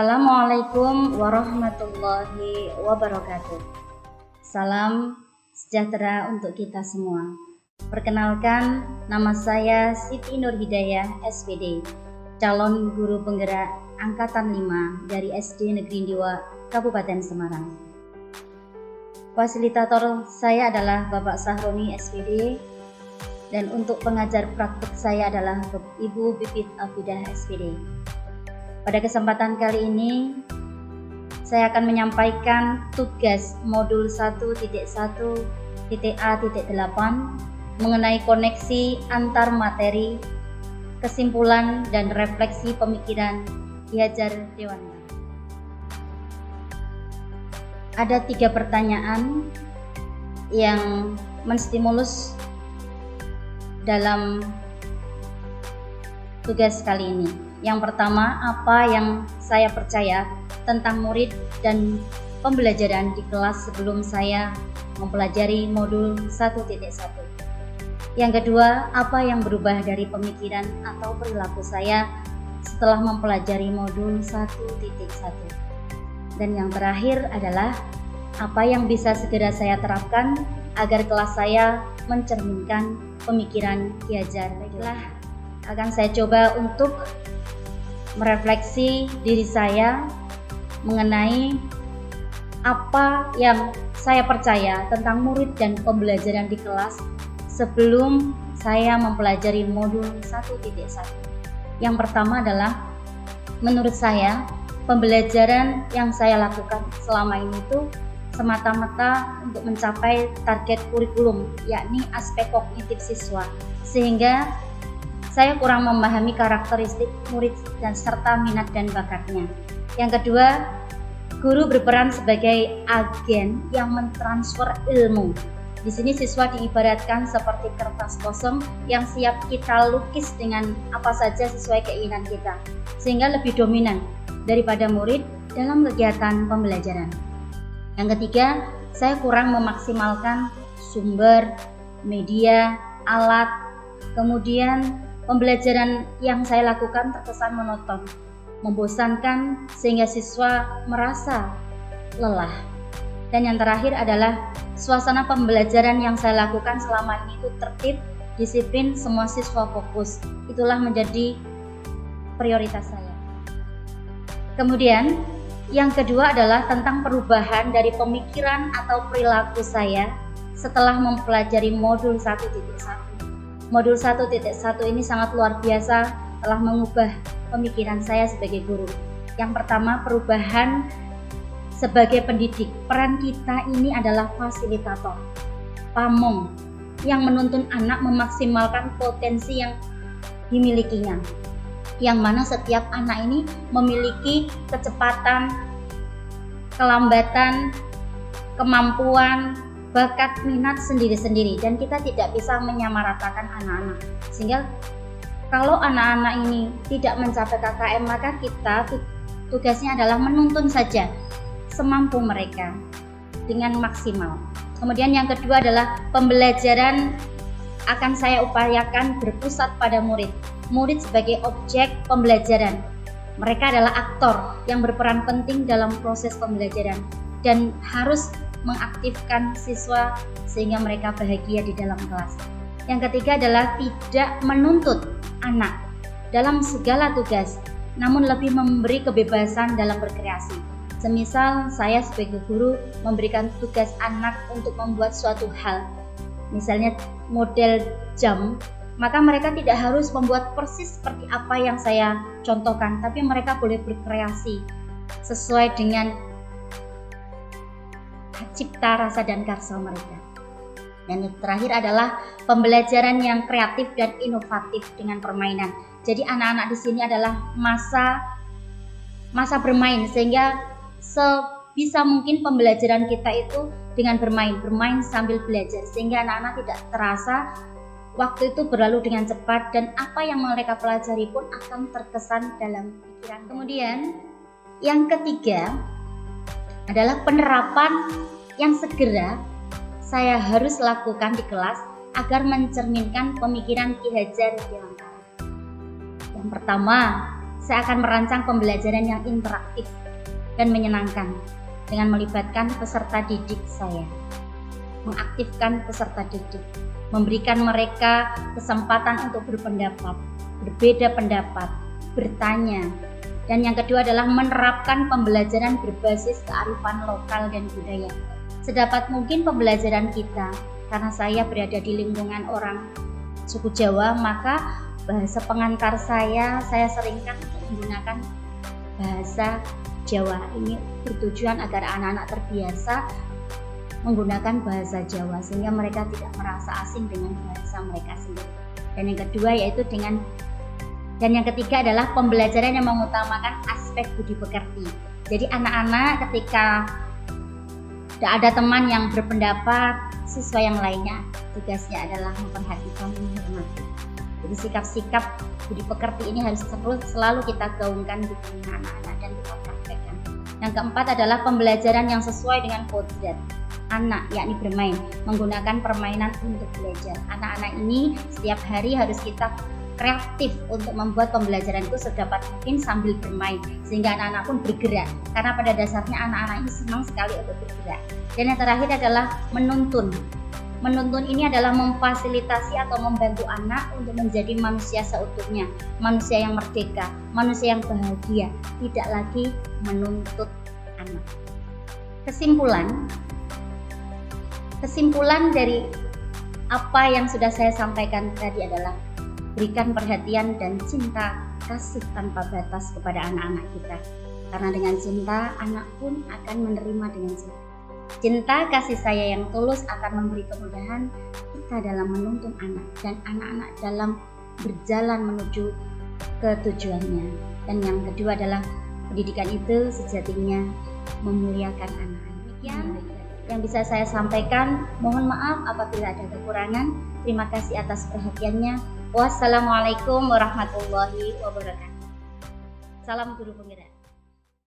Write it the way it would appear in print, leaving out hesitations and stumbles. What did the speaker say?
Assalamualaikum warahmatullahi wabarakatuh. Salam sejahtera untuk kita semua. Perkenalkan, nama saya Siti Nur Hidayah SPD, calon guru penggerak Angkatan 5 dari SD Negeri 2 Kabupaten Semarang. Fasilitator saya adalah Bapak Sahroni SPD, dan untuk pengajar praktik saya adalah Ibu Bibit Afidah SPD. Pada kesempatan kali ini, saya akan menyampaikan tugas modul 1.1.A.8 mengenai koneksi antar materi, kesimpulan dan refleksi pemikiran Ki Hajar Dewantara. Ada 3 pertanyaan yang menstimulus dalam tugas kali ini. Yang pertama, apa yang saya percaya tentang murid dan pembelajaran di kelas sebelum saya mempelajari modul 1.1. Yang kedua, apa yang berubah dari pemikiran atau perilaku saya setelah mempelajari modul 1.1. Dan yang terakhir adalah apa yang bisa segera saya terapkan agar kelas saya mencerminkan pemikiran Ki Hajar. Baiklah, akan saya coba untuk merefleksi diri saya mengenai apa yang saya percaya tentang murid dan pembelajaran di kelas sebelum saya mempelajari modul 1.1. Yang pertama adalah, menurut saya, pembelajaran yang saya lakukan selama ini itu semata-mata untuk mencapai target kurikulum, yakni aspek kognitif siswa, sehingga saya kurang memahami karakteristik murid dan serta minat dan bakatnya. Yang kedua, guru berperan sebagai agen yang mentransfer ilmu. Di sini siswa diibaratkan seperti kertas kosong yang siap kita lukis dengan apa saja sesuai keinginan kita, sehingga lebih dominan daripada murid dalam kegiatan pembelajaran. Yang ketiga, saya kurang memaksimalkan sumber, media, alat, kemudian pembelajaran yang saya lakukan terkesan monoton, membosankan sehingga siswa merasa lelah. Dan yang terakhir adalah suasana pembelajaran yang saya lakukan selama ini itu tertib, disiplin, semua siswa fokus. Itulah menjadi prioritas saya. Kemudian yang kedua adalah tentang perubahan dari pemikiran atau perilaku saya setelah mempelajari modul 1.1. Modul 1.1 ini sangat luar biasa, telah mengubah pemikiran saya sebagai guru. Yang pertama, perubahan sebagai pendidik. Peran kita ini adalah fasilitator, pamong, yang menuntun anak memaksimalkan potensi yang dimilikinya. Yang mana setiap anak ini memiliki kecepatan, kelambatan, kemampuan, bakat, minat sendiri-sendiri, dan kita tidak bisa menyamaratakan anak-anak. Sehingga kalau anak-anak ini tidak mencapai KKM, maka kita tugasnya adalah menuntun saja semampu mereka dengan maksimal. Kemudian yang kedua adalah pembelajaran akan saya upayakan berpusat pada murid. Murid sebagai objek pembelajaran. Mereka adalah aktor yang berperan penting dalam proses pembelajaran dan harus mengaktifkan siswa sehingga mereka bahagia di dalam kelas. Yang ketiga adalah tidak menuntut anak dalam segala tugas, namun lebih memberi kebebasan dalam berkreasi. Semisal saya sebagai guru memberikan tugas anak untuk membuat suatu hal, misalnya model jam, maka mereka tidak harus membuat persis seperti apa yang saya contohkan, tapi mereka boleh berkreasi sesuai dengan cipta rasa dan karsa mereka. Dan yang terakhir adalah pembelajaran yang kreatif dan inovatif dengan permainan. Jadi anak-anak di sini adalah masa bermain, sehingga sebisa mungkin pembelajaran kita itu dengan bermain sambil belajar, sehingga anak-anak tidak terasa waktu itu berlalu dengan cepat dan apa yang mereka pelajari pun akan terkesan dalam pikiran. Kemudian yang ketiga adalah penerapan yang segera saya harus lakukan di kelas agar mencerminkan pemikiran Ki Hajar Dewantara. Yang pertama, saya akan merancang pembelajaran yang interaktif dan menyenangkan dengan melibatkan peserta didik saya, mengaktifkan peserta didik, memberikan mereka kesempatan untuk berpendapat, berbeda pendapat, bertanya. Dan yang kedua adalah menerapkan pembelajaran berbasis kearifan lokal dan budaya. Sedapat mungkin pembelajaran kita, karena saya berada di lingkungan orang suku Jawa, maka bahasa pengantar saya seringkan untuk menggunakan bahasa Jawa. Ini bertujuan agar anak-anak terbiasa menggunakan bahasa Jawa sehingga mereka tidak merasa asing dengan bahasa mereka sendiri. Dan yang kedua yang ketiga adalah pembelajaran yang mengutamakan aspek budi pekerti. Jadi anak-anak ketika tidak ada teman yang berpendapat sesuai yang lainnya, tugasnya adalah memperhatikan, menghormati. Jadi sikap-sikap budi pekerti ini harus selalu kita gaungkan di tengah anak-anak dan kita praktekkan. Yang keempat adalah pembelajaran yang sesuai dengan kodrat anak, yakni bermain, menggunakan permainan untuk belajar. Anak-anak ini setiap hari harus kita kreatif untuk membuat pembelajaran itu sedapat mungkin sambil bermain, sehingga anak-anak pun bergerak, karena pada dasarnya anak-anak ini senang sekali untuk bergerak. Dan yang terakhir adalah menuntun. Menuntun ini adalah memfasilitasi atau membantu anak untuk menjadi manusia seutuhnya, manusia yang merdeka, manusia yang bahagia, tidak lagi menuntut anak. Kesimpulan dari apa yang sudah saya sampaikan tadi adalah berikan perhatian dan cinta kasih tanpa batas kepada anak-anak kita. Karena dengan cinta, anak pun akan menerima dengan cinta. Cinta kasih saya yang tulus akan memberi kemudahan kita dalam menuntun anak dan anak-anak dalam berjalan menuju ke tujuannya. Dan yang kedua adalah pendidikan itu sejatinya memuliakan anak-anak. Demikian yang bisa saya sampaikan. Mohon maaf apabila ada kekurangan. Terima kasih atas perhatiannya. Wassalamualaikum warahmatullahi wabarakatuh. Salam guru penggerak.